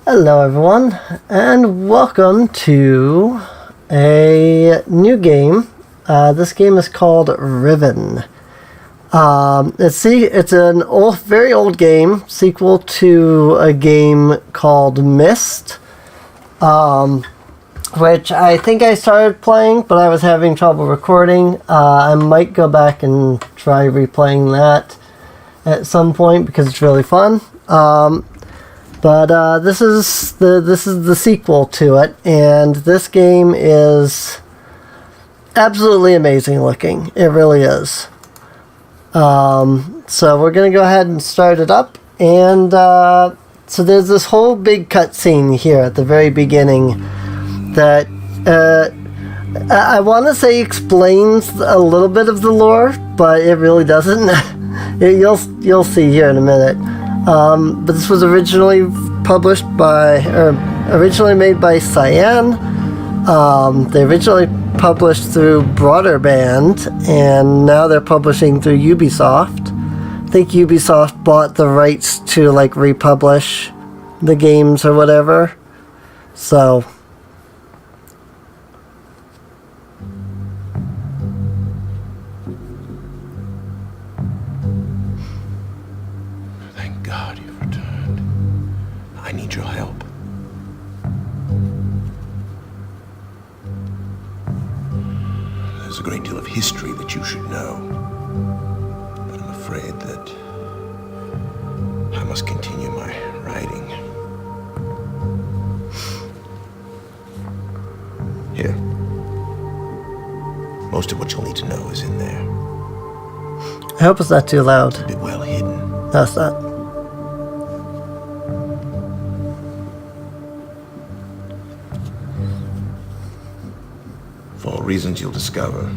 Hello everyone, and welcome to a new game. This game is called Riven. It's an very old game, sequel to a game called Myst, which I think I started playing, but I was having trouble recording. I might go back and try replaying that at some point because it's really fun. But this is the sequel to it, and this game is absolutely amazing looking. It really is. So we're gonna go ahead and start it up, and so there's this whole big cutscene here at the very beginning that I want to say explains a little bit of the lore, but it really doesn't. You'll see here in a minute. But this was originally made by Cyan. They originally published through Broaderband, and now they're publishing through Ubisoft. I think Ubisoft bought the rights to republish the games or whatever. So I need your help. There's a great deal of history that you should know, but I'm afraid that I must continue my writing. Here. Most of what you'll need to know is in there. I hope it's not too loud. It's a bit well hidden. That's not. For reasons you'll discover,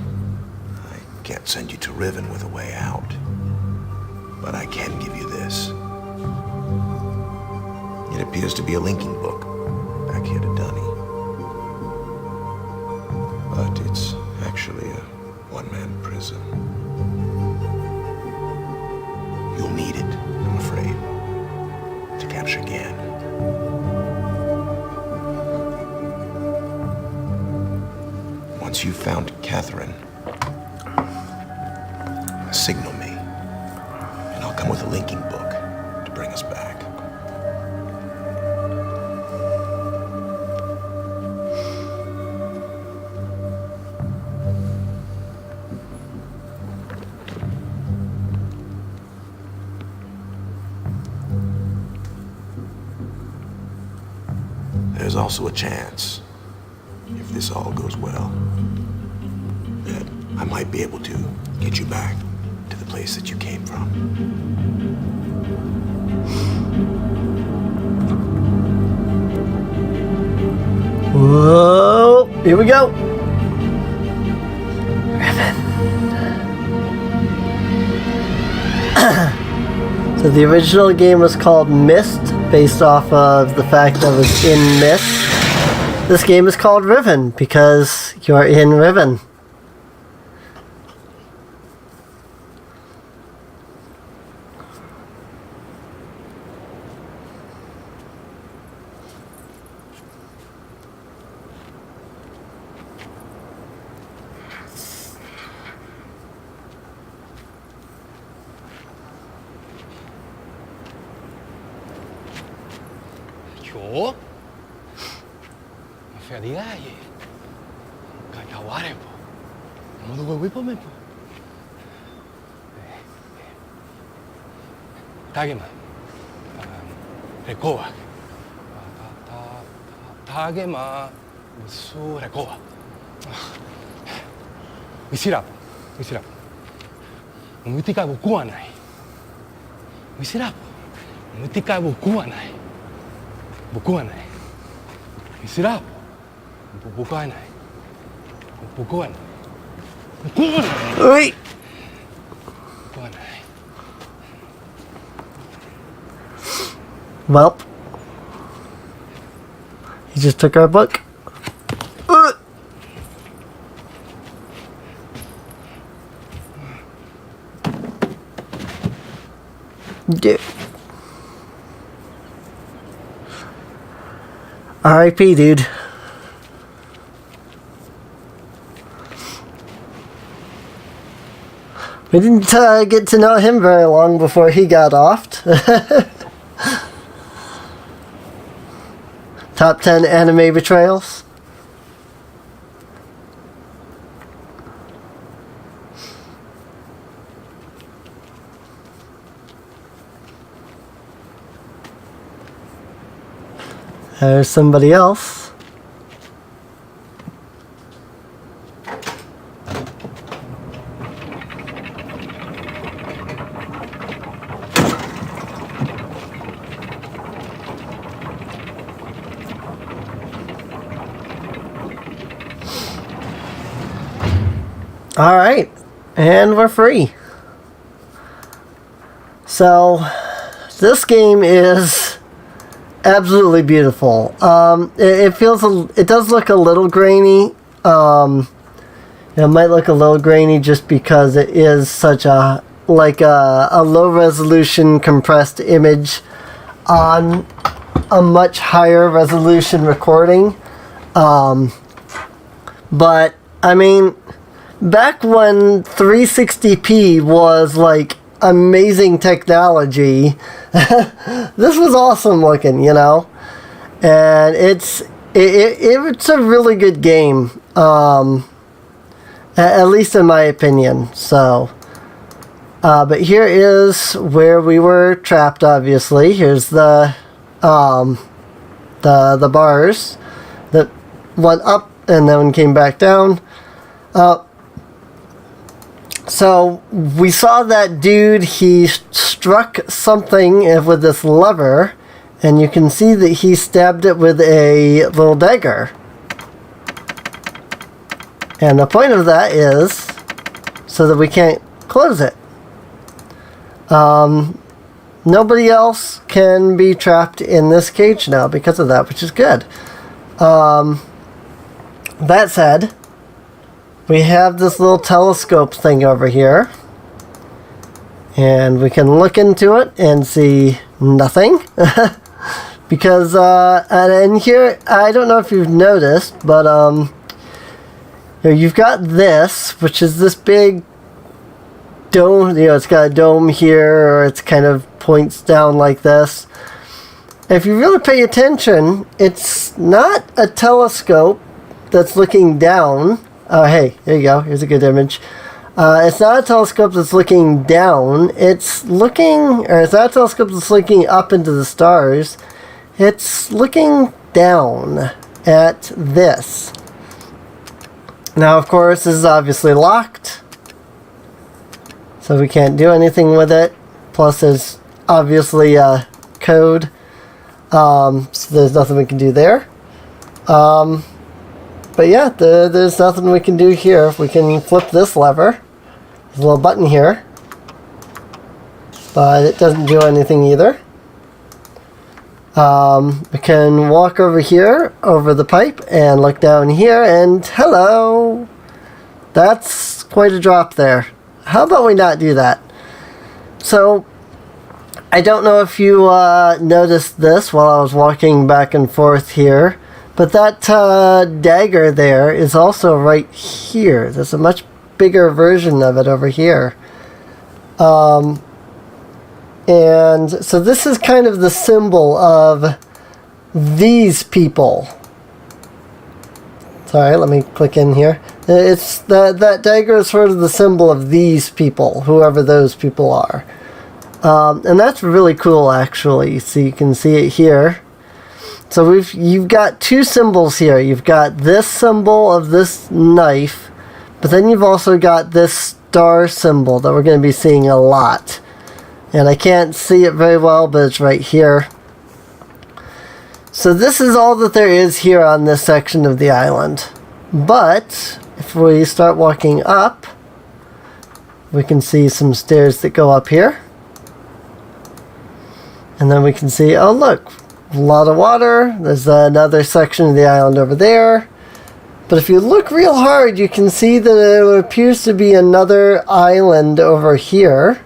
I can't send you to Riven with a way out. But I can give you this. It appears to be a linking book back here to Dunny. But it's actually a one-man prison. You'll need it, I'm afraid, to capture Gan. Once you've found Catherine, signal me, and I'll come with a linking book to bring us back. There's also a chance, if this all goes well, that I might be able to get you back to the place that you came from. Whoa! Here we go! Riven. So the original game was called Myst, based off of the fact that it was in Myst. This game is called Riven because you're in Riven. Yo? Felicidades. Kakawarepo. Modo wipomepo. Tagema. Rekoa. Tagema. Su rekoa. Wisirapo. Mutika buku wa nai. Wisirapo. Mutika buku wa nai. Buku wa nai. Wisirapo. Buku wa nai. Buku wa nai. Buku wa nai. Oi! Buku wa nai. Well, he just took our book. Yeah. R.I.P., dude. We didn't get to know him very long before he got offed. Top 10 anime betrayals. There's somebody else. All right, and we're free. So this game is absolutely beautiful. It does look a little grainy. It might look a little grainy just because it is such a low resolution compressed image on a much higher resolution recording. But I mean, back when 360p was like amazing technology, this was awesome looking, you know. And it's a really good game, at least in my opinion. So, but here is where we were trapped. Obviously, here's the bars that went up and then came back down. So we saw that dude, he struck something with this lever, and you can see that he stabbed it with a little dagger. And the point of that is so that we can't close it. Nobody else can be trapped in this cage now because of that, which is good. That said, we have this little telescope thing over here, and we can look into it and see nothing. Because and here, I don't know if you've noticed, but here you've got this, which is this big dome. You know, it's got a dome here, or it's kind of points down like this. If you really pay attention, it's not a telescope that's looking down. Oh, hey, there you go. Here's a good image. It's not a telescope that's looking down. It's not a telescope that's looking up into the stars. It's looking down at this. Now, of course, this is obviously locked, so we can't do anything with it. Plus, there's obviously a code, so there's nothing we can do there. But yeah, there's nothing we can do here. We can flip this lever. There's a little button here, but it doesn't do anything either. We can walk over here, over the pipe, and look down here, and hello! That's quite a drop there. How about we not do that? So, I don't know if you noticed this while I was walking back and forth here, but that dagger there is also right here. There's a much bigger version of it over here. And so this is kind of the symbol of these people. Sorry, let me click in here. It's that dagger is sort of the symbol of these people, whoever those people are. And that's really cool, actually. So you can see it here. So you've got two symbols here. You've got this symbol of this knife, but then you've also got this star symbol that we're going to be seeing a lot. And I can't see it very well, but it's right here. So this is all that there is here on this section of the island. But if we start walking up, we can see some stairs that go up here. And then we can see, oh look, a lot of water. There's another section of the island over there. But if you look real hard, you can see that it appears to be another island over here.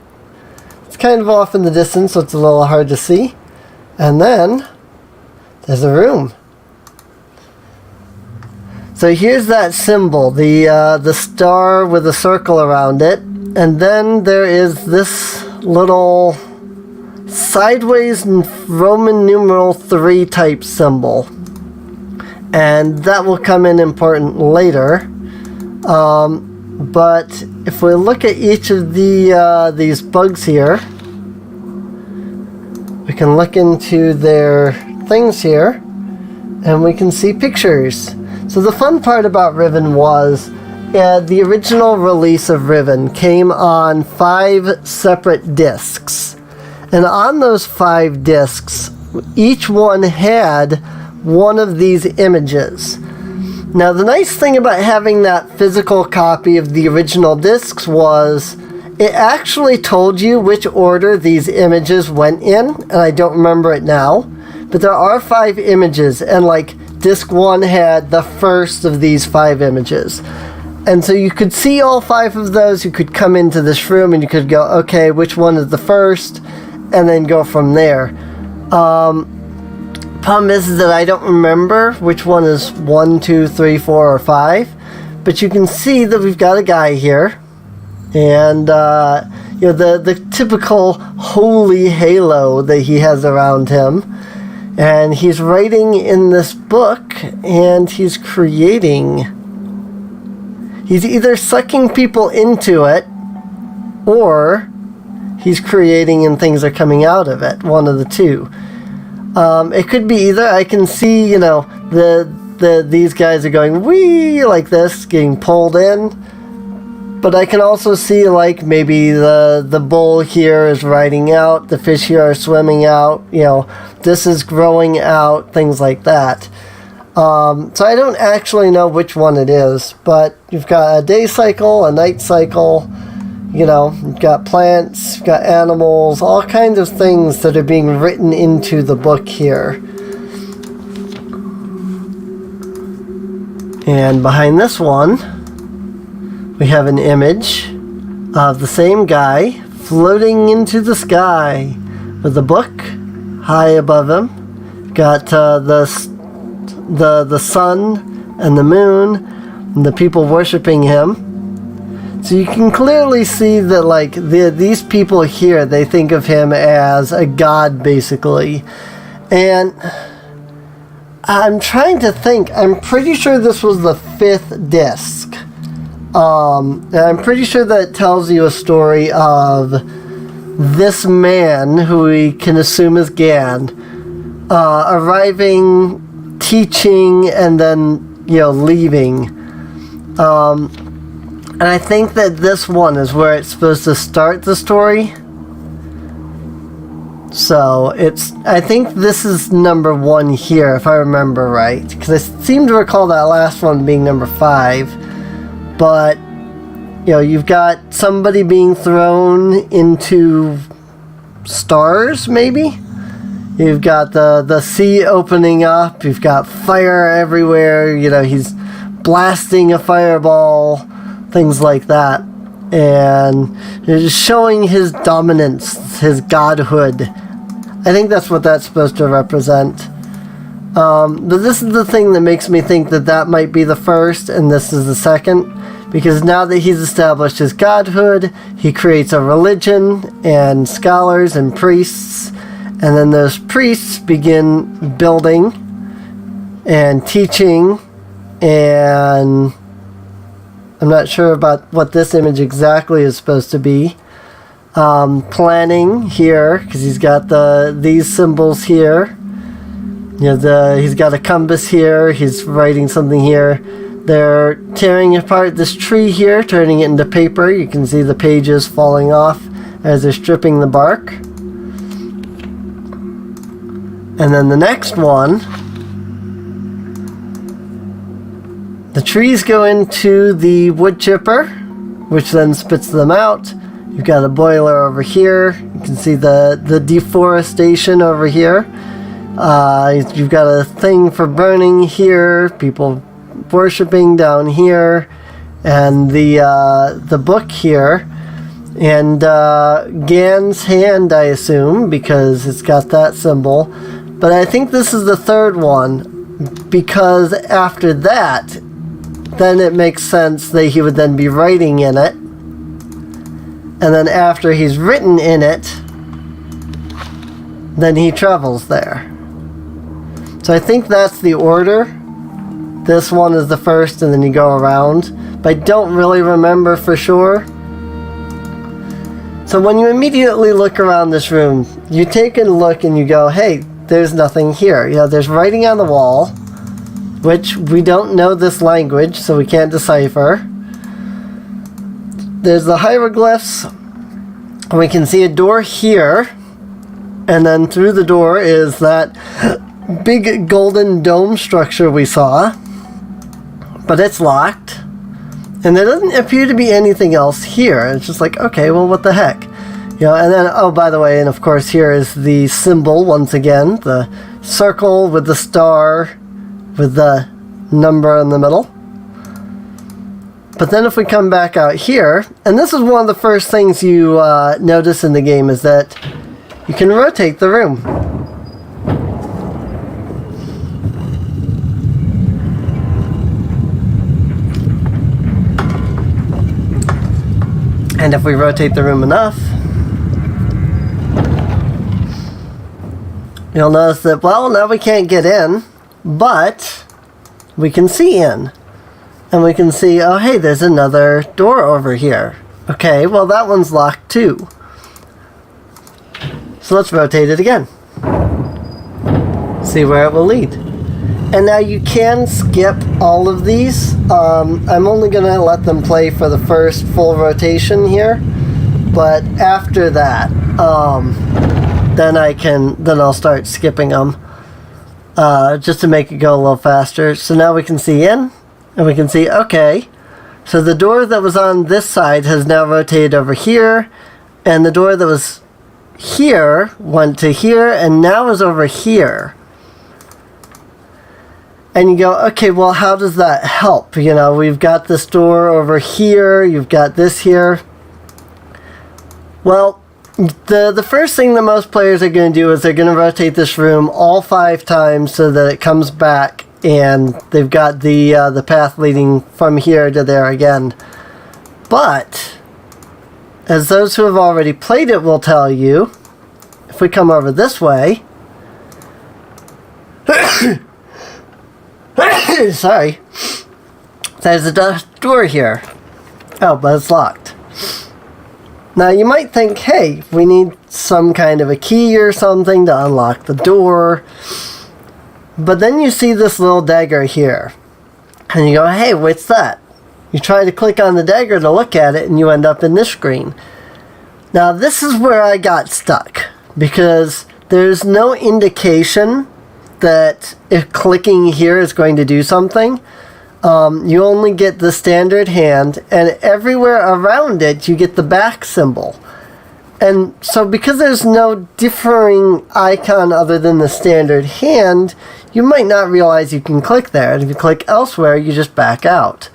It's kind of off in the distance, so it's a little hard to see. And then there's a room. So here's that symbol, the star with a circle around it, and then there is this little sideways Roman numeral 3 type symbol, and that will come in important later. But if we look at each of these bugs here, we can look into their things here, and we can see pictures. So the fun part about Riven was the original release of Riven came on 5 separate discs. And on those 5 discs, each one had one of these images. Now the nice thing about having that physical copy of the original discs was it actually told you which order these images went in, and I don't remember it now. But there are 5 images, and like disc 1 had the first of these 5 images. And so you could see all 5 of those. You could come into this room and you could go, okay, which one is the first? And then go from there. Problem is that I don't remember which one is 1, 2, 3, 4, or 5. But you can see that we've got a guy here. And, you know, the typical holy halo that he has around him. And he's writing in this book, and he's creating. He's either sucking people into it, or he's creating and things are coming out of it. One of the two. It could be either. I can see, you know, these guys are going wee like this, getting pulled in. But I can also see, like, maybe the bull here is riding out, the fish here are swimming out, you know, this is growing out, things like that. So I don't actually know which one it is, but you've got a day cycle, a night cycle, you know, you've got plants, you've got animals, all kinds of things that are being written into the book here. And behind this one, we have an image of the same guy floating into the sky with a book high above him. Got the sun and the moon and the people worshiping him. So you can clearly see that, like, these people here, they think of him as a god, basically. And I'm trying to think. I'm pretty sure this was the 5th disc. And I'm pretty sure that tells you a story of this man, who we can assume is Gan, arriving, teaching, and then, you know, leaving. And I think that this one is where it's supposed to start the story. So I think this is number 1 here, if I remember right. Because I seem to recall that last one being number 5. But, you know, you've got somebody being thrown into stars, maybe? You've got the sea opening up. You've got fire everywhere. You know, he's blasting a fireball. Things like that. And you're just showing his dominance, his godhood. I think that's what that's supposed to represent. But this is the thing that makes me think that that might be the first and this is the second. Because now that he's established his godhood, he creates a religion and scholars and priests. And then those priests begin building and teaching. And I'm not sure about what this image exactly is supposed to be. Planning here, because he's got these symbols here. You know, he's got a compass here. He's writing something here. They're tearing apart this tree here, turning it into paper. You can see the pages falling off as they're stripping the bark. And then the next one, the trees go into the wood chipper, which then spits them out. You've got a boiler over here. You can see the deforestation over here. You've got a thing for burning here. People worshipping down here, and the book here, and Gan's hand, I assume, because it's got that symbol. But I think this is the 3rd one, because after that then it makes sense that he would then be writing in it. And then after he's written in it, then he travels there. So I think that's the order. This one is the first and then you go around. But I don't really remember for sure. So when you immediately look around this room, you take a look and you go, hey, there's nothing here. You know, there's writing on the wall, which we don't know this language, so we can't decipher. There's the hieroglyphs, and we can see a door here, and then through the door is that big golden dome structure we saw, but it's locked. And there doesn't appear to be anything else here. It's just like, okay, well, what the heck? You know, and then, oh, by the way, and of course here is the symbol once again, the circle with the star with the number in the middle. But then if we come back out here, and this is one of the first things you notice in the game, is that you can rotate the room. And if we rotate the room enough, you'll notice that, well, now we can't get in, but we can see in. And we can see, oh, hey, there's another door over here. Okay, well, that one's locked too. So let's rotate it again. See where it will lead. And now you can skip all of these. I'm only going to let them play for the first full rotation here. But after that, then I'll start skipping them. Just to make it go a little faster. So now we can see in. And we can see, okay. So the door that was on this side has now rotated over here. And the door that was here went to here and now is over here. And you go, okay, well, how does that help? You know, we've got this door over here. You've got this here. Well, the first thing that most players are going to do is they're going to rotate this room all 5 times so that it comes back and they've got the path leading from here to there again. But, as those who have already played it will tell you, if we come over this way... Sorry. There's a door here. Oh, but it's locked. Now you might think, hey, we need some kind of a key or something to unlock the door. But then you see this little dagger here. And you go, hey, what's that? You try to click on the dagger to look at it and you end up in this screen. Now this is where I got stuck. Because there's no indication that if clicking here is going to do something. You only get the standard hand, and everywhere around it you get the back symbol. And so because there's no differing icon other than the standard hand, you might not realize you can click there. And if you click elsewhere, you just back out.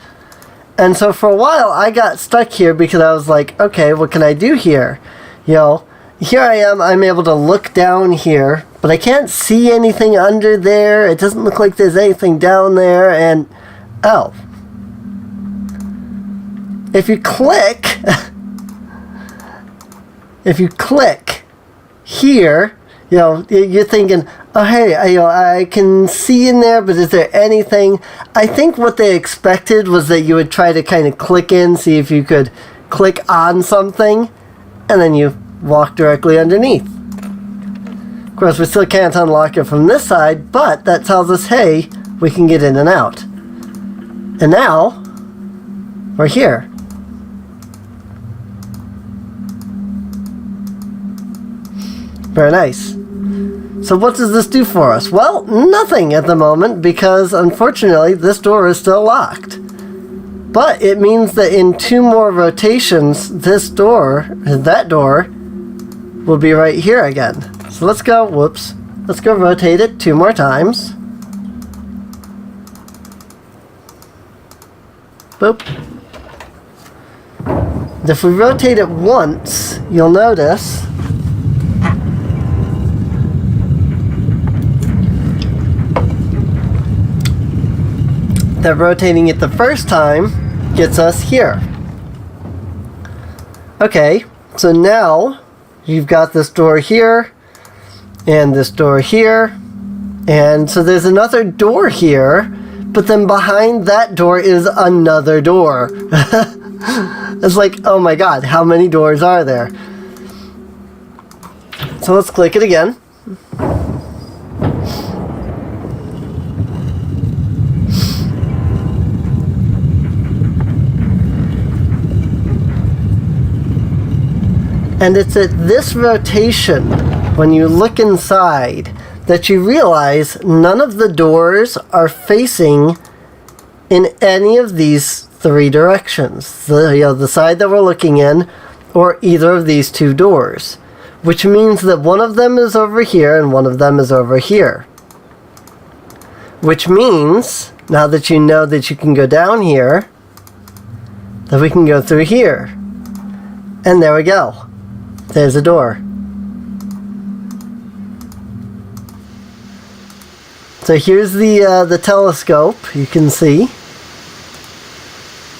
And so for a while I got stuck here because I was like, okay, what can I do here? You know, here I am, I'm able to look down here, but I can't see anything under there. It doesn't look like there's anything down there, and oh. If you click here, you know, you're thinking, oh hey, I can see in there, but is there anything? I think what they expected was that you would try to kind of click in, see if you could click on something, and then you walk directly underneath. Of course, we still can't unlock it from this side, but that tells us, hey, we can get in and out. And now, we're here. Very nice. So what does this do for us? Well, nothing at the moment, because unfortunately this door is still locked. But it means that in 2 more rotations, that door, will be right here again. So let's go, let's go rotate it 2 more times. Boop. If we rotate it once, you'll notice that rotating it the first time gets us here. Okay, so now you've got this door here, and this door here, and so there's another door here, but then behind that door is another door. It's like, oh my god, how many doors are there? So let's click it again. And it's at this rotation, when you look inside, that you realize none of the doors are facing in any of these three directions. The side that we're looking in, or either of these two doors. Which means that one of them is over here and one of them is over here. Which means, now that you know that you can go down here, that we can go through here. And there we go. There's a door. So here's the telescope, you can see.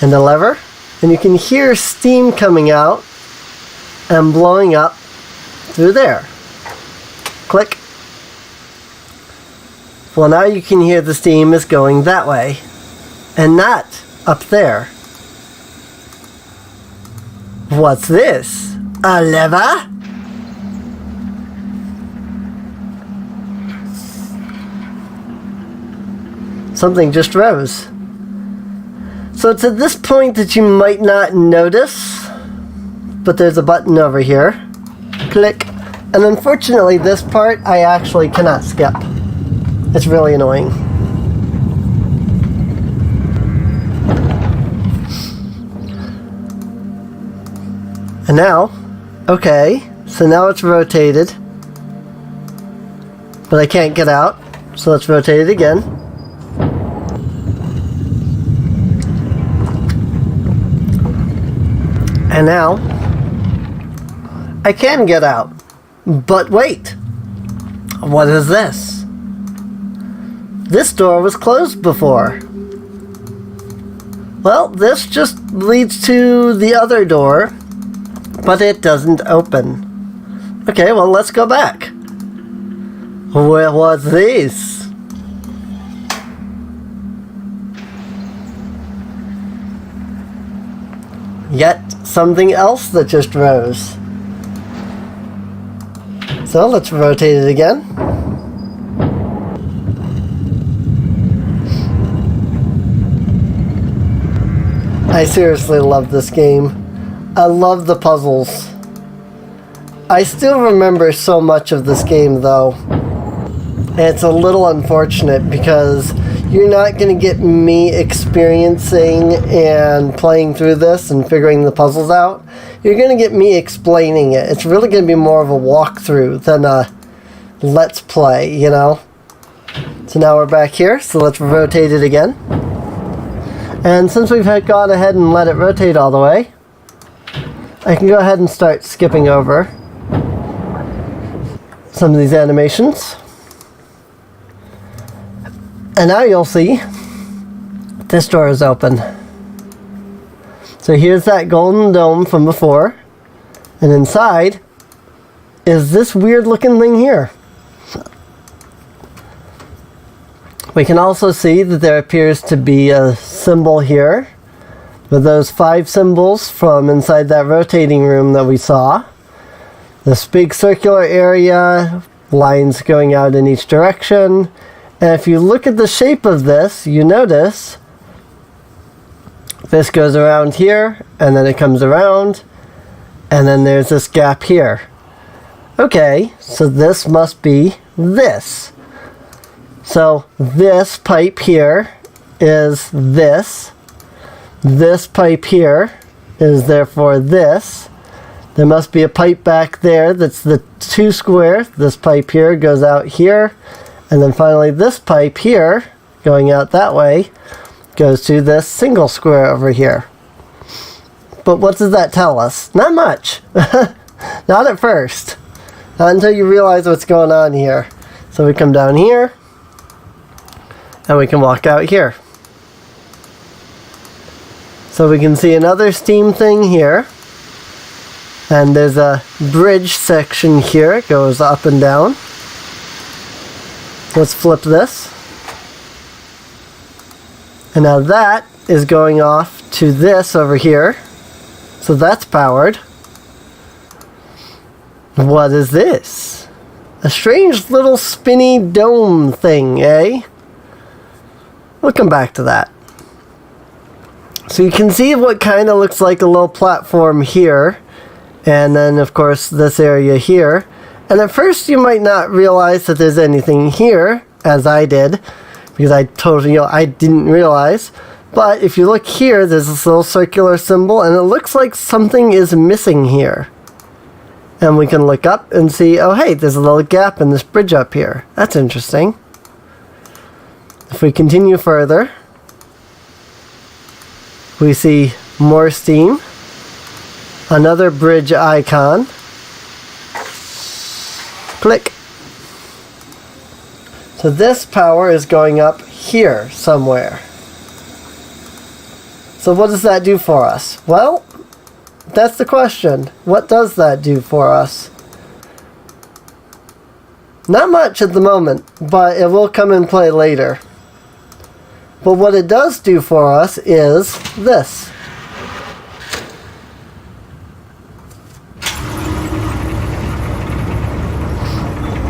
And the lever. And you can hear steam coming out and blowing up through there. Click. Well, now you can hear the steam is going that way and not up there. What's this? A lever? Something just rose. So it's at this point that you might not notice, but there's a button over here. Click. And unfortunately, this part I actually cannot skip. It's really annoying. And now, okay, so now it's rotated. But I can't get out, so let's rotate it again. And now, I can get out. But wait, what is this? This door was closed before. Well, this just leads to the other door, but it doesn't open. Okay, well, let's go back. What was this? Yet something else that just rose. So let's rotate it again. I seriously love this game. I love the puzzles. I still remember so much of this game though. And it's a little unfortunate because you're not going to get me experiencing and playing through this and figuring the puzzles out. You're going to get me explaining it. It's really going to be more of a walkthrough than a let's play, you know? So now we're back here, so let's rotate it again. And since we've gone ahead and let it rotate all the way, I can go ahead and start skipping over some of these animations. And now you'll see this door is open. So here's that golden dome from before. And inside is this weird looking thing here. We can also see that there appears to be a symbol here with those 5 symbols from inside that rotating room that we saw. This big circular area, lines going out in each direction. And if you look at the shape of this, you notice this goes around here, and then it comes around, and then there's this gap here. Okay, so this must be this. So this pipe here is this. This pipe here is therefore this. There must be a pipe back there that's the 2 square. This pipe here goes out here. And then finally this pipe here, going out that way, goes to this single square over here. But what does that tell us? Not much. Not at first. Not until you realize what's going on here. So we come down here, and we can walk out here. So we can see another steam thing here. And there's a bridge section here. It goes up and down. Let's flip this. And now that is going off to this over here. So that's powered. What is this? A strange little spinny dome thing, eh? We'll come back to that. So you can see what kind of looks like a little platform here. And then, of course, this area here. And at first you might not realize that there's anything here, as I did. Because I didn't realize. But if you look here, there's this little circular symbol. And it looks like something is missing here. And we can look up and see, oh hey, there's a little gap in this bridge up here. That's interesting. If we continue further, we see more steam. Another bridge icon. Click. So this power is going up here somewhere. So what does that do for us? Well, that's the question. What does that do for us? Not much at the moment, but it will come in play later. But what it does do for us is this.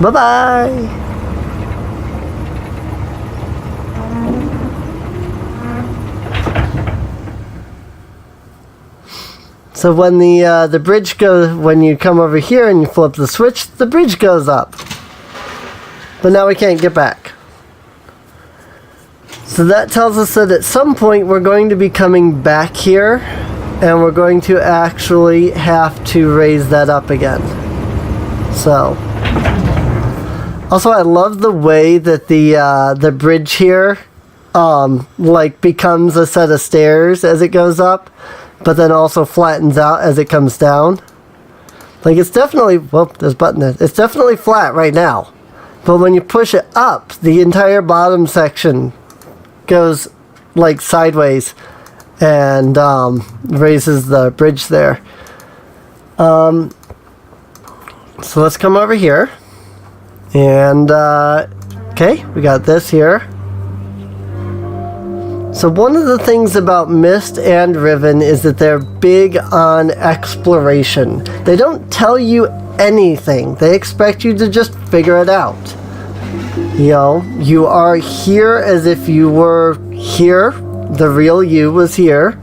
Bye-bye! So when the bridge goes, when you come over here and you flip the switch, the bridge goes up. But now we can't get back. So that tells us that at some point we're going to be coming back here, and we're going to actually have to raise that up again. So, also I love the way that the bridge here, like becomes a set of stairs as it goes up, but then also flattens out as it comes down. Like it's definitely, well, there's a button there. It's definitely flat right now. But when you push it up, the entire bottom section goes like sideways and raises the bridge there. So let's come over here. And, okay, we got this here. So one of the things about Myst and Riven is that they're big on exploration. They don't tell you anything. They expect you to just figure it out. You know, you are here as if you were here. The real you was here.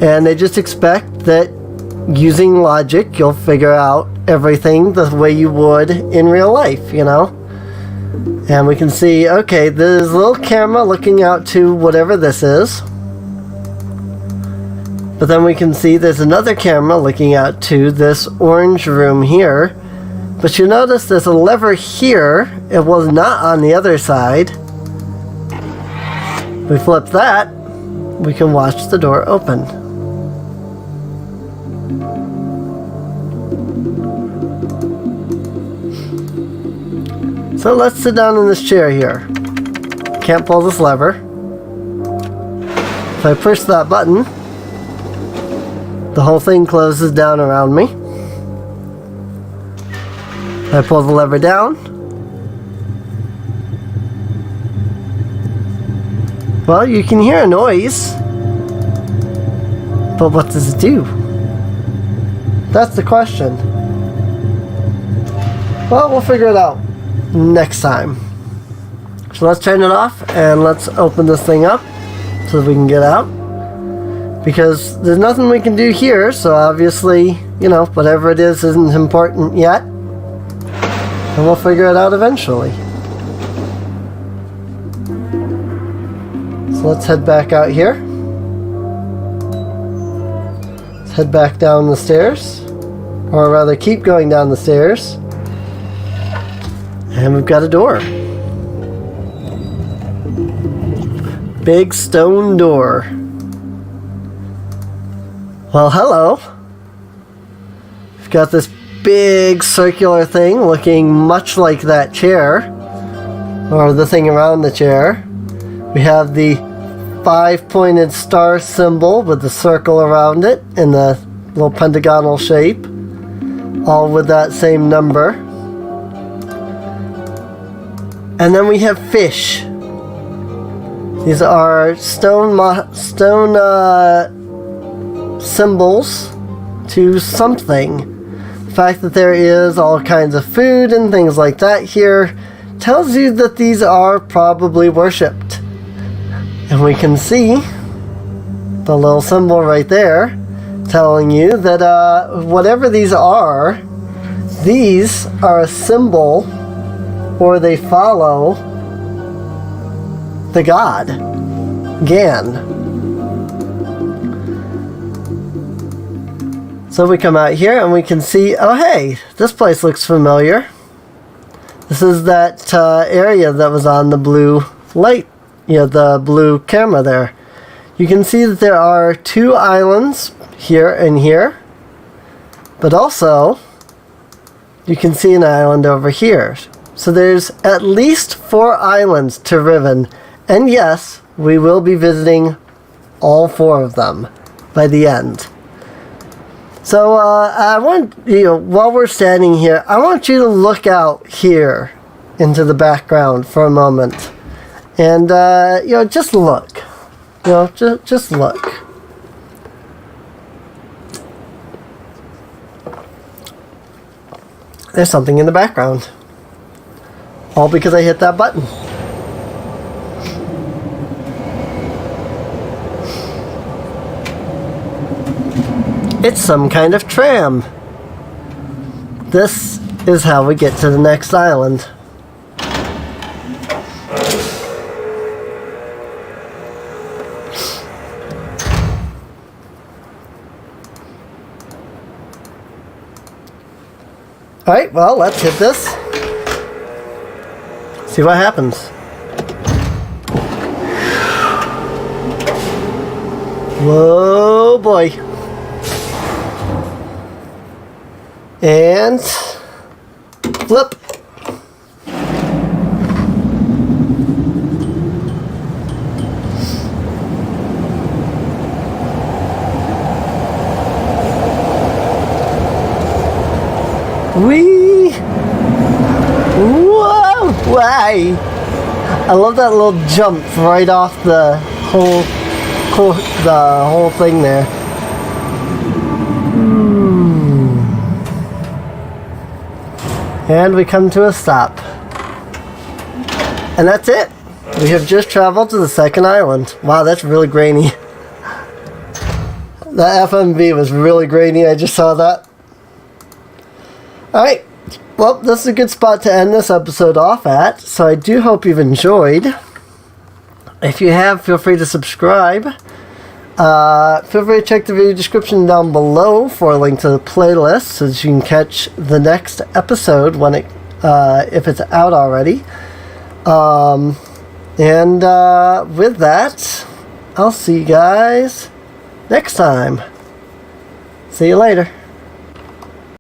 And they just expect that using logic, you'll figure out everything the way you would in real life, you know? And we can see, okay, there's a little camera looking out to whatever this is. But then we can see there's another camera looking out to this orange room here. But you notice there's a lever here. It was not on the other side. We flip that, we can watch the door open. So let's sit down in this chair here. Can't pull this lever. If I push that button, the whole thing closes down around me. If I pull the lever down, well, you can hear a noise. But what does it do? That's the question. Well, we'll figure it out next time. So let's turn it off and let's open this thing up so that we can get out, because there's nothing we can do here, so obviously, you know, whatever it is isn't important yet, and we'll figure it out eventually. So let's head back out here. Let's head back down the stairs, or rather keep going down the stairs. And we've got a door. Big stone door. Well, hello. We've got this big circular thing looking much like that chair, or the thing around the chair. We have the 5-pointed star symbol with the circle around it in the little pentagonal shape, all with that same number. And then we have fish. These are stone symbols to something. The fact that there is all kinds of food and things like that here tells you that these are probably worshipped. And we can see the little symbol right there telling you that whatever these are a symbol, or they follow the god Gan. So we come out here and we can see, oh hey, this place looks familiar. This is that area that was on the blue light, the blue camera there. You can see that there are 2 islands here and here, but also you can see an island over here. So there's at least 4 islands to Riven, and yes, we will be visiting all 4 of them by the end. So I want, while we're standing here, I want you to look out here into the background for a moment. And, just look. Just look. There's something in the background. All because I hit that button. It's some kind of tram. This is how we get to the next island. Alright, well, let's hit this. See what happens. Whoa, boy. And flip. Whee! Whoa! Why? I love that little jump right off the whole thing there. And we come to a stop. And that's it. We have just traveled to the second island. Wow, that's really grainy. The FMV was really grainy. I just saw that. Alright. Well, this is a good spot to end this episode off at. So I do hope you've enjoyed. If you have, feel free to subscribe. Feel free to check the video description down below for a link to the playlist so that you can catch the next episode when if it's out already. With that, I'll see you guys next time. See you later.